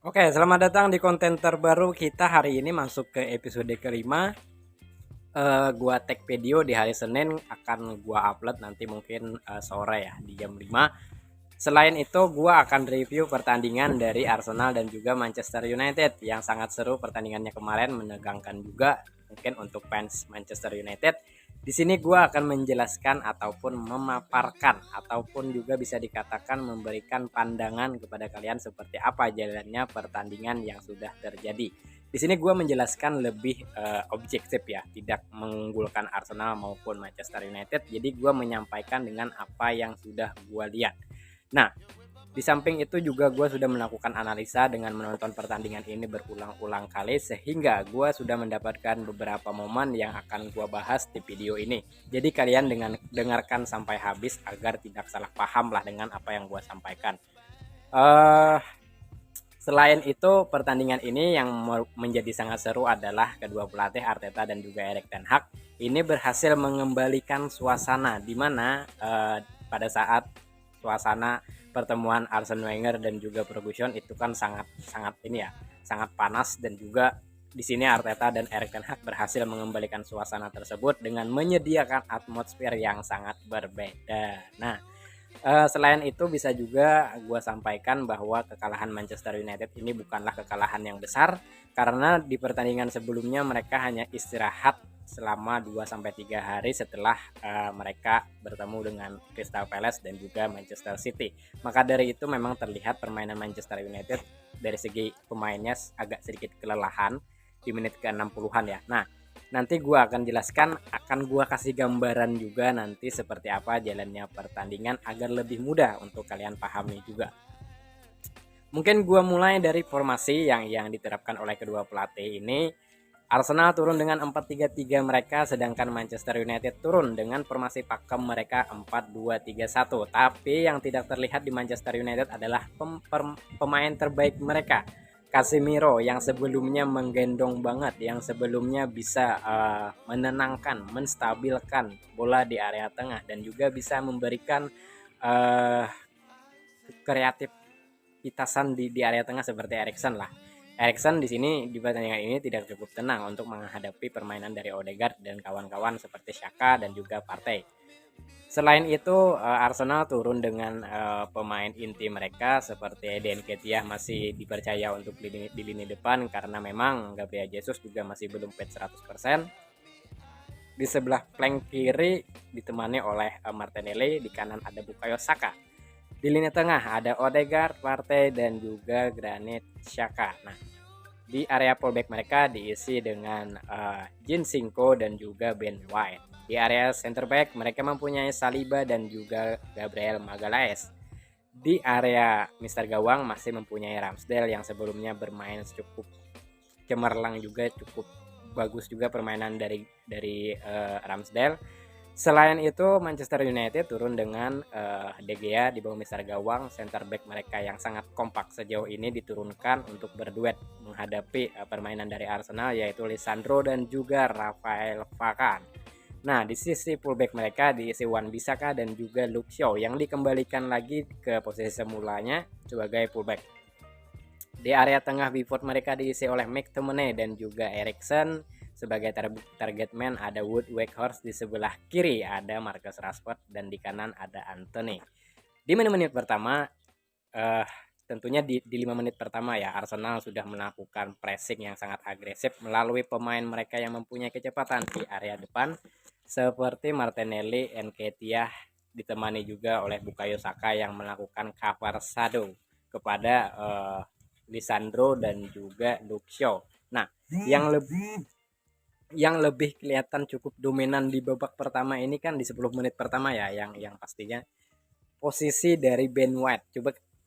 Oke, selamat datang di konten terbaru kita hari ini masuk ke episode kelima. Gua tag video di hari Senin akan gua upload nanti mungkin sore ya di jam 5. Selain itu, gua akan review pertandingan dari Arsenal dan juga Manchester United yang sangat seru pertandingannya kemarin, menegangkan juga mungkin untuk fans Manchester United. Di sini gua akan menjelaskan ataupun memaparkan ataupun juga bisa dikatakan memberikan pandangan kepada kalian seperti apa jalannya pertandingan yang sudah terjadi. Di sini gue menjelaskan lebih objektif ya, tidak mengunggulkan Arsenal maupun Manchester United. Jadi gue menyampaikan dengan apa yang sudah gue lihat. Nah, di samping itu juga gue sudah melakukan analisa dengan menonton pertandingan ini berulang-ulang kali sehingga gue sudah mendapatkan beberapa momen yang akan gue bahas di video ini. Jadi kalian dengan dengarkan sampai habis agar tidak salah paham lah dengan apa yang gue sampaikan. Uh, Selain itu pertandingan ini yang menjadi sangat seru adalah kedua pelatih Arteta dan juga Erik ten Hag ini berhasil mengembalikan suasana di mana pada saat suasana pertemuan Arsene Wenger dan juga Ferguson itu kan sangat ini ya, sangat panas, dan juga di sini Arteta dan Erik ten Hag berhasil mengembalikan suasana tersebut dengan menyediakan atmosfer yang sangat berbeda. Nah, selain itu bisa juga gue sampaikan bahwa kekalahan Manchester United ini bukanlah kekalahan yang besar karena di pertandingan sebelumnya mereka hanya istirahat selama 2 sampai 3 hari setelah mereka bertemu dengan Crystal Palace dan juga Manchester City. Maka dari itu memang terlihat permainan Manchester United dari segi pemainnya agak sedikit kelelahan di menit ke-60-an ya. Nah, nanti gue akan jelaskan, akan gue kasih gambaran juga nanti seperti apa jalannya pertandingan agar lebih mudah untuk kalian pahami juga. Mungkin gue mulai dari formasi yang diterapkan oleh kedua pelatih ini. Arsenal turun dengan 4-3-3 mereka, sedangkan Manchester United turun dengan formasi pakem mereka 4-2-3-1. Tapi yang tidak terlihat di Manchester United adalah pemain terbaik mereka, Casemiro, yang sebelumnya menggendong banget, yang sebelumnya bisa menenangkan, menstabilkan bola di area tengah dan juga bisa memberikan uh, kreativitasan di area tengah seperti Erikson lah. Erikson di sini di pertandingan ini tidak cukup tenang untuk menghadapi permainan dari Odegaard dan kawan-kawan seperti Xhaka dan juga Partey. Selain itu Arsenal turun dengan pemain inti mereka seperti Eden Nketiah masih dipercaya untuk di lini depan karena memang Gabriel Jesus juga masih belum fit 100%. Di sebelah flank kiri ditemani oleh Martinelli, di kanan ada Bukayo Saka. Di lini tengah ada Odegaard, Partey dan juga Granit Xhaka. Nah, di area fullback mereka diisi dengan Zinchenko dan juga Ben White. Di area center back mereka mempunyai Saliba dan juga Gabriel Magalhaes. Di area Mister Gawang masih mempunyai Ramsdale yang sebelumnya bermain cukup cemerlang juga, cukup bagus juga permainan dari Ramsdale. Selain itu Manchester United turun dengan De Gea di bawah Mister Gawang. Center back mereka yang sangat kompak sejauh ini diturunkan untuk berduet menghadapi permainan dari Arsenal, yaitu Lisandro dan juga Rafael Varane. Nah, di sisi fullback mereka diisi Wan-Bissaka dan juga Luke Shaw yang dikembalikan lagi ke posisi semulanya sebagai fullback. Di area tengah pivot mereka diisi oleh McTominay dan juga Erikson. Sebagai target man ada Wood Weghorst, di sebelah kiri ada Marcus Rashford dan di kanan ada Anthony. Di menit-menit pertama tentunya di 5 menit pertama ya, Arsenal sudah melakukan pressing yang sangat agresif melalui pemain mereka yang mempunyai kecepatan di area depan seperti Martinelli, Nketiah, ditemani juga oleh Bukayo Saka yang melakukan cover shadow kepada Lisandro dan juga Luke Shaw. Nah, yang lebih kelihatan cukup dominan di babak pertama ini kan di 10 menit pertama ya, yang pastinya posisi dari Ben White.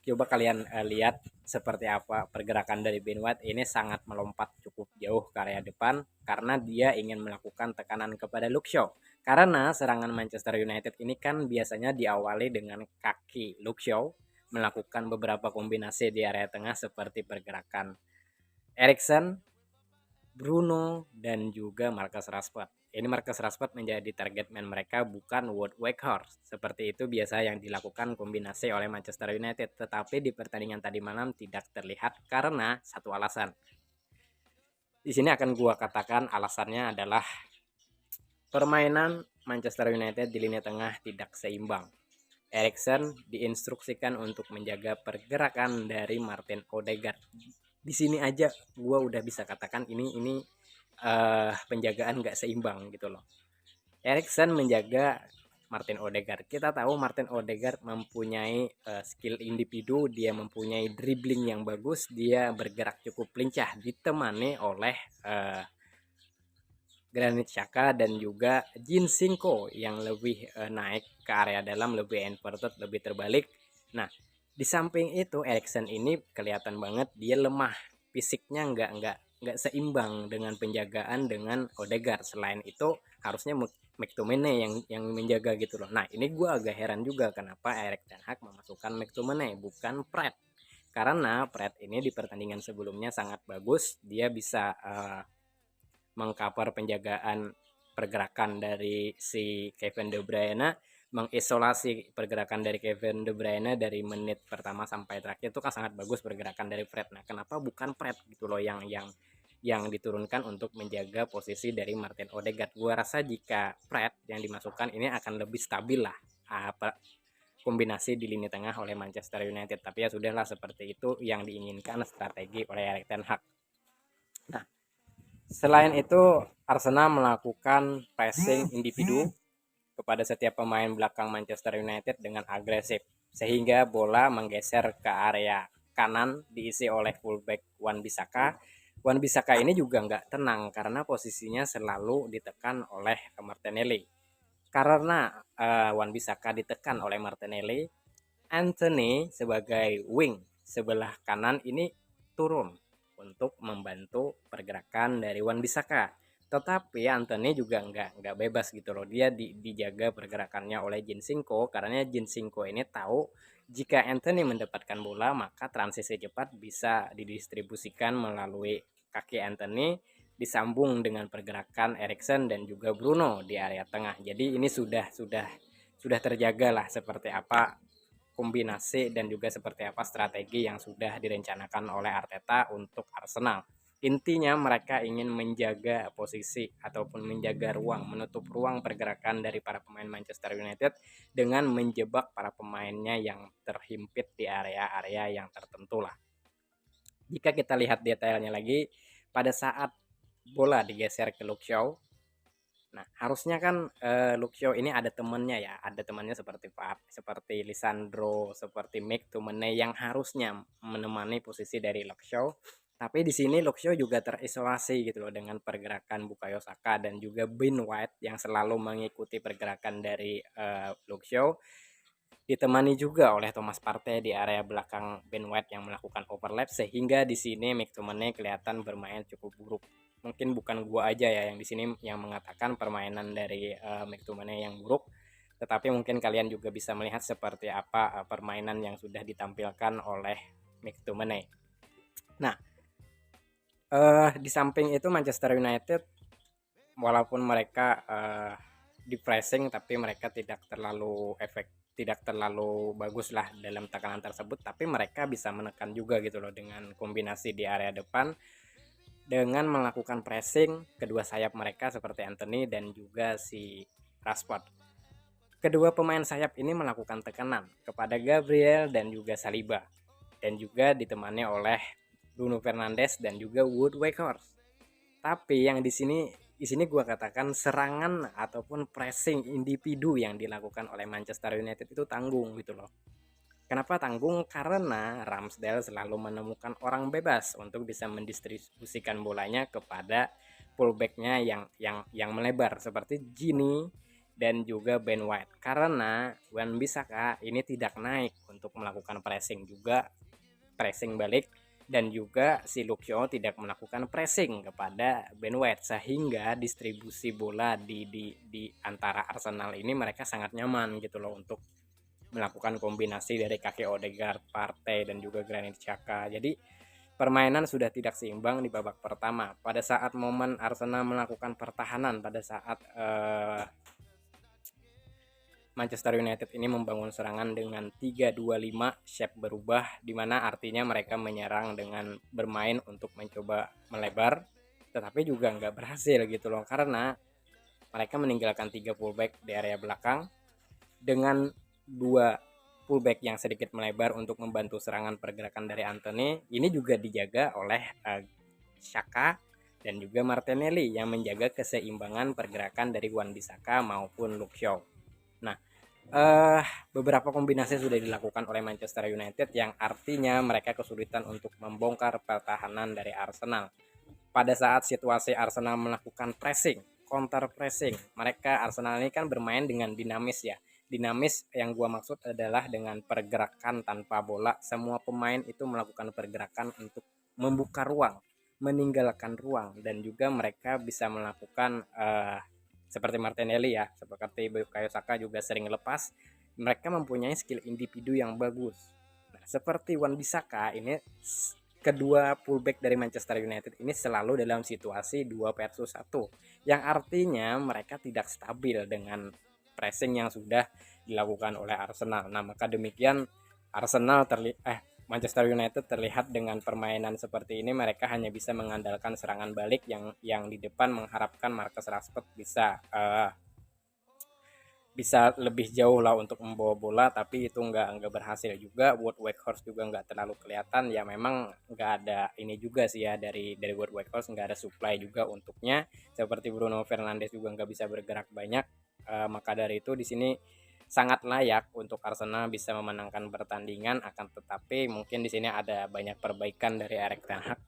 Coba kalian lihat seperti apa pergerakan dari Ben White ini, sangat melompat cukup jauh ke area depan karena dia ingin melakukan tekanan kepada Luke Shaw. Karena serangan Manchester United ini kan biasanya diawali dengan kaki Luke Shaw melakukan beberapa kombinasi di area tengah seperti pergerakan Erikson, Bruno dan juga Marcus Rashford. Ini Marcus Rashford menjadi target man mereka, bukan Wout Weghorst. Seperti itu biasa yang dilakukan kombinasi oleh Manchester United. Tetapi di pertandingan tadi malam tidak terlihat karena satu alasan. Di sini akan gua katakan alasannya adalah permainan Manchester United di lini tengah tidak seimbang. Eriksen diinstruksikan untuk menjaga pergerakan dari Martin Odegaard. Di sini aja gue udah bisa katakan ini penjagaan nggak seimbang gitu loh. Eriksen menjaga Martin Odegaard. Kita tahu Martin Odegaard mempunyai skill individu, dia mempunyai dribbling yang bagus, dia bergerak cukup lincah, ditemani oleh Granit Xhaka dan juga Zinchenko yang lebih naik ke area dalam, lebih inverted, lebih terbalik. Nah, di samping itu Eriksen ini kelihatan banget dia lemah, fisiknya nggak seimbang dengan penjagaan dengan Odegaard. Selain itu harusnya McTominay yang menjaga gitu loh. Nah, ini gue agak heran juga kenapa Erik ten Hag memasukkan McTominay bukan Fred. Karena Fred ini di pertandingan sebelumnya sangat bagus, dia bisa mengcover penjagaan pergerakan dari si Kevin De Bruyne, mengisolasi pergerakan dari Kevin De Bruyne dari menit pertama sampai terakhir itu kan sangat bagus pergerakan dari Fred. Nah, kenapa bukan Fred gitu loh yang diturunkan untuk menjaga posisi dari Martin Odegaard? Gua rasa jika Fred yang dimasukkan ini akan lebih stabil lah kombinasi di lini tengah oleh Manchester United. Tapi ya sudahlah, seperti itu yang diinginkan strategi oleh Erik ten Hag. Nah, selain itu Arsenal melakukan pressing individu kepada setiap pemain belakang Manchester United dengan agresif, sehingga bola menggeser ke area kanan diisi oleh fullback Wan-Bissaka. Wan-Bissaka ini juga nggak tenang karena posisinya selalu ditekan oleh Martinelli. Karena Wan-Bissaka ditekan oleh Martinelli, Anthony sebagai wing sebelah kanan ini turun untuk membantu pergerakan dari Wan-Bissaka. Tetapi Anthony juga nggak bebas gitu loh, dia dijaga pergerakannya oleh Zinchenko, karena Zinchenko ini tahu jika Anthony mendapatkan bola maka transisi cepat bisa didistribusikan melalui kaki Anthony, disambung dengan pergerakan Eriksen dan juga Bruno di area tengah. Jadi ini sudah terjaga lah seperti apa kombinasi dan juga seperti apa strategi yang sudah direncanakan oleh Arteta untuk Arsenal. Intinya mereka ingin menjaga posisi ataupun menjaga ruang, menutup ruang pergerakan dari para pemain Manchester United dengan menjebak para pemainnya yang terhimpit di area-area yang tertentu lah. Jika kita lihat detailnya lagi, pada saat bola digeser ke Luke Shaw, nah harusnya kan Luke Shaw ini ada temannya ya, ada temannya seperti Lisandro, seperti McTominay yang harusnya menemani posisi dari Luke Shaw. Tapi di sini Luke Shaw juga terisolasi gitu loh dengan pergerakan Bukayo Saka dan juga Ben White yang selalu mengikuti pergerakan dari Luke Shaw, ditemani juga oleh Thomas Partey di area belakang Ben White yang melakukan overlap, sehingga di sini McTominay kelihatan bermain cukup buruk. Mungkin bukan gua aja ya yang di sini yang mengatakan permainan dari McTominay yang buruk, tetapi mungkin kalian juga bisa melihat seperti apa permainan yang sudah ditampilkan oleh McTominay. Nah, di samping itu Manchester United walaupun mereka di pressing tapi mereka tidak terlalu bagus lah dalam tekanan tersebut, tapi mereka bisa menekan juga gitu loh dengan kombinasi di area depan dengan melakukan pressing kedua sayap mereka seperti Anthony dan juga si Rashford. Kedua pemain sayap ini melakukan tekanan kepada Gabriel dan juga Saliba dan juga ditemani oleh Bruno Fernandes dan juga Wout Weghorst. Tapi yang di sini gue katakan serangan ataupun pressing individu yang dilakukan oleh Manchester United itu tanggung gitu loh. Kenapa tanggung? Karena Ramsdale selalu menemukan orang bebas untuk bisa mendistribusikan bolanya kepada fullbacknya yang melebar seperti Gini dan juga Ben White. Karena Wan-Bissaka ini tidak naik untuk melakukan pressing balik, dan juga si Luke Shaw tidak melakukan pressing kepada Ben White, sehingga distribusi bola di antara Arsenal ini mereka sangat nyaman gitu loh untuk melakukan kombinasi dari kaki Odegaard, Partey dan juga Granit Xhaka. Jadi permainan sudah tidak seimbang di babak pertama. Pada saat momen Arsenal melakukan pertahanan, pada saat Manchester United ini membangun serangan dengan 3-2-5, shape berubah, di mana artinya mereka menyerang dengan bermain untuk mencoba melebar, tetapi juga nggak berhasil gitu loh, karena mereka meninggalkan 3 fullback di area belakang dengan 2 fullback yang sedikit melebar untuk membantu serangan pergerakan dari Anthony. Ini juga dijaga oleh Xhaka dan juga Martinelli yang menjaga keseimbangan pergerakan dari Wan-Bissaka maupun Luke Shaw. Nah, beberapa kombinasi sudah dilakukan oleh Manchester United yang artinya mereka kesulitan untuk membongkar pertahanan dari Arsenal. Pada saat situasi Arsenal melakukan pressing, counter pressing, mereka Arsenal ini kan bermain dengan dinamis ya. Dinamis yang gua maksud adalah dengan pergerakan tanpa bola. Semua pemain itu melakukan pergerakan untuk membuka ruang, meninggalkan ruang, dan juga mereka bisa melakukan seperti Martinelli ya, seperti Bukayo Saka juga sering lepas. Mereka mempunyai skill individu yang bagus. Nah, seperti Wan-Bissaka ini, kedua fullback dari Manchester United ini selalu dalam situasi 2 versus 1, yang artinya mereka tidak stabil dengan pressing yang sudah dilakukan oleh Arsenal. Nah, maka demikian Manchester United terlihat dengan permainan seperti ini, mereka hanya bisa mengandalkan serangan balik yang di depan mengharapkan Marcus Rashford bisa lebih jauh lah untuk membawa bola, tapi itu nggak berhasil juga. Wout Weghorst juga nggak terlalu kelihatan ya, memang nggak ada ini juga sih ya, dari Wout Weghorst nggak ada supply juga untuknya, seperti Bruno Fernandes juga nggak bisa bergerak banyak. Maka dari itu di sini sangat layak untuk Arsenal bisa memenangkan pertandingan, akan tetapi mungkin di sini ada banyak perbaikan dari Erik ten Hag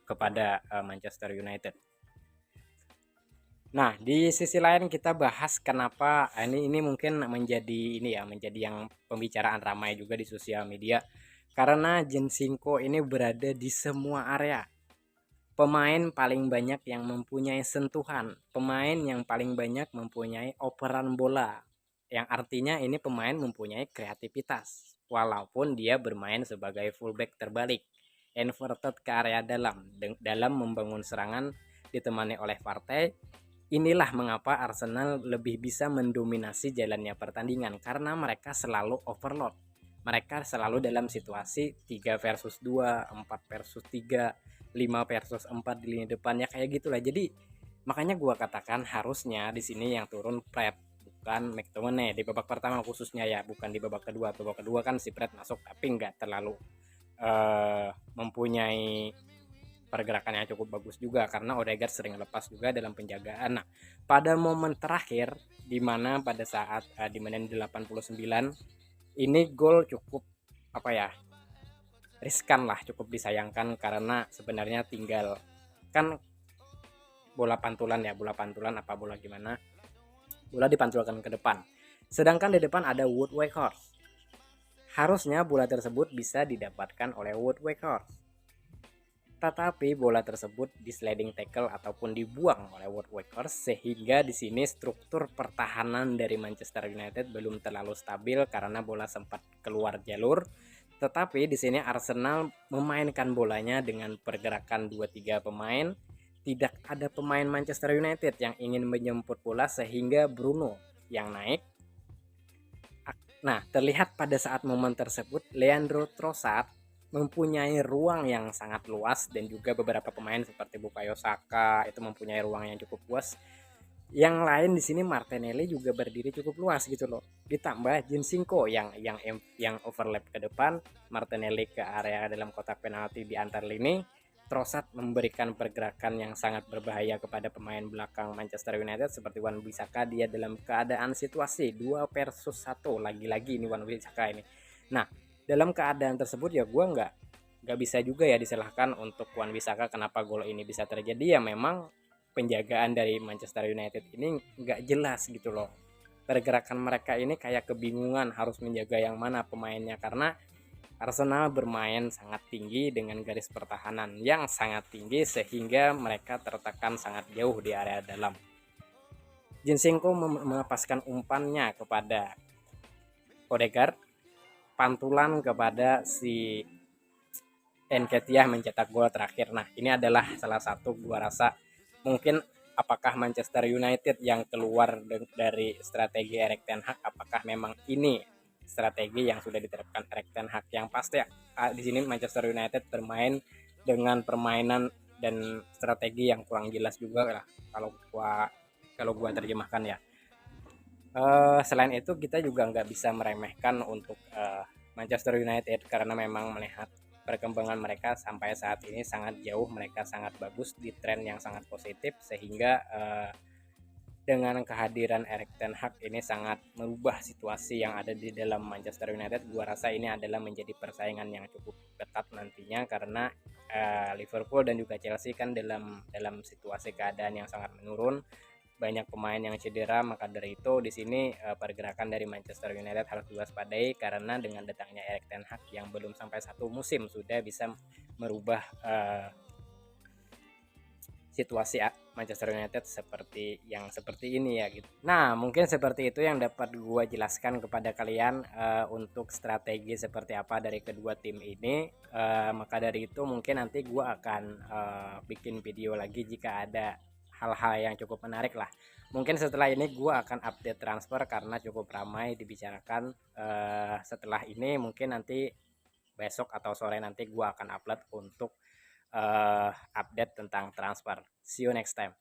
kepada Manchester United. Nah, di sisi lain kita bahas kenapa ini mungkin menjadi yang pembicaraan ramai juga di sosial media, karena Zinchenko ini berada di semua area. Pemain paling banyak yang mempunyai sentuhan, pemain yang paling banyak mempunyai operan bola, yang artinya ini pemain mempunyai kreativitas walaupun dia bermain sebagai fullback terbalik, inverted ke area dalam membangun serangan ditemani oleh Partey. Inilah mengapa Arsenal lebih bisa mendominasi jalannya pertandingan, karena mereka selalu overload. Mereka selalu dalam situasi 3 versus 2, 4 versus 3, 5 versus 4 di lini depannya, kayak gitulah. Jadi makanya gua katakan harusnya di sini yang turun Fred, bukan McTominay di babak pertama khususnya ya, bukan di babak kedua. Babak kedua kan si Fred masuk tapi nggak terlalu mempunyai pergerakan yang cukup bagus juga, karena Odegaard sering lepas juga dalam penjagaan. Nah, pada momen terakhir di mana pada saat di menit 89 ini gol cukup riskan lah, cukup disayangkan, karena sebenarnya tinggal kan bola pantulan apa bola gimana, bola dipantulkan ke depan, sedangkan di depan ada Wout Weghorst. Harusnya bola tersebut bisa didapatkan oleh Wout Weghorst, tetapi bola tersebut di sliding tackle ataupun dibuang oleh Wout Weghorst, sehingga di sini struktur pertahanan dari Manchester United belum terlalu stabil karena bola sempat keluar jalur. Tetapi di sini Arsenal memainkan bolanya dengan pergerakan 2-3 pemain. Tidak ada pemain Manchester United yang ingin menjemput bola, sehingga Bruno yang naik. Nah, terlihat pada saat momen tersebut Leandro Trossard mempunyai ruang yang sangat luas, dan juga beberapa pemain seperti Bukayo Saka itu mempunyai ruang yang cukup luas. Yang lain di sini Martinelli juga berdiri cukup luas gitu loh. Ditambah Zinchenko yang overlap ke depan, Martinelli ke area dalam kotak penalti di antar lini. Trossard memberikan pergerakan yang sangat berbahaya kepada pemain belakang Manchester United seperti Wan-Bissaka. Dia dalam keadaan situasi 2 versus 1, lagi-lagi ini Wan-Bissaka ini. Nah, dalam keadaan tersebut ya gue nggak bisa juga ya disalahkan untuk Wan-Bissaka kenapa gol ini bisa terjadi. Ya memang penjagaan dari Manchester United ini nggak jelas gitu loh. Pergerakan mereka ini kayak kebingungan harus menjaga yang mana pemainnya, karena Arsenal bermain sangat tinggi dengan garis pertahanan yang sangat tinggi, sehingga mereka tertekan sangat jauh di area dalam. Zinchenko melepaskan umpannya kepada Odegaard, pantulan kepada si Nketiah mencetak gol terakhir. Nah, ini adalah salah satu gua rasa mungkin apakah Manchester United yang keluar dari strategi Erik ten Hag, apakah memang ini strategi yang sudah diterapkan Erik ten Hag? Yang pasti di sini Manchester United bermain dengan permainan dan strategi yang kurang jelas juga lah kalau gua terjemahkan ya. Selain itu kita juga nggak bisa meremehkan untuk Manchester United karena memang melihat perkembangan mereka sampai saat ini sangat jauh, mereka sangat bagus di tren yang sangat positif sehingga dengan kehadiran Erik ten Hag ini sangat merubah situasi yang ada di dalam Manchester United. Gua rasa ini adalah menjadi persaingan yang cukup ketat nantinya karena Liverpool dan juga Chelsea kan dalam situasi keadaan yang sangat menurun, banyak pemain yang cedera. Maka dari itu di sini pergerakan dari Manchester United harus diwaspadai karena dengan datangnya Erik ten Hag yang belum sampai satu musim sudah bisa merubah situasi Manchester United seperti ini ya gitu. Nah, mungkin seperti itu yang dapat gue jelaskan kepada kalian untuk strategi seperti apa dari kedua tim ini. Maka dari itu mungkin nanti gue akan bikin video lagi jika ada hal-hal yang cukup menarik lah. Mungkin setelah ini gue akan update transfer karena cukup ramai dibicarakan. Setelah ini mungkin nanti besok atau sore nanti gue akan upload untuk update tentang transfer. See you next time.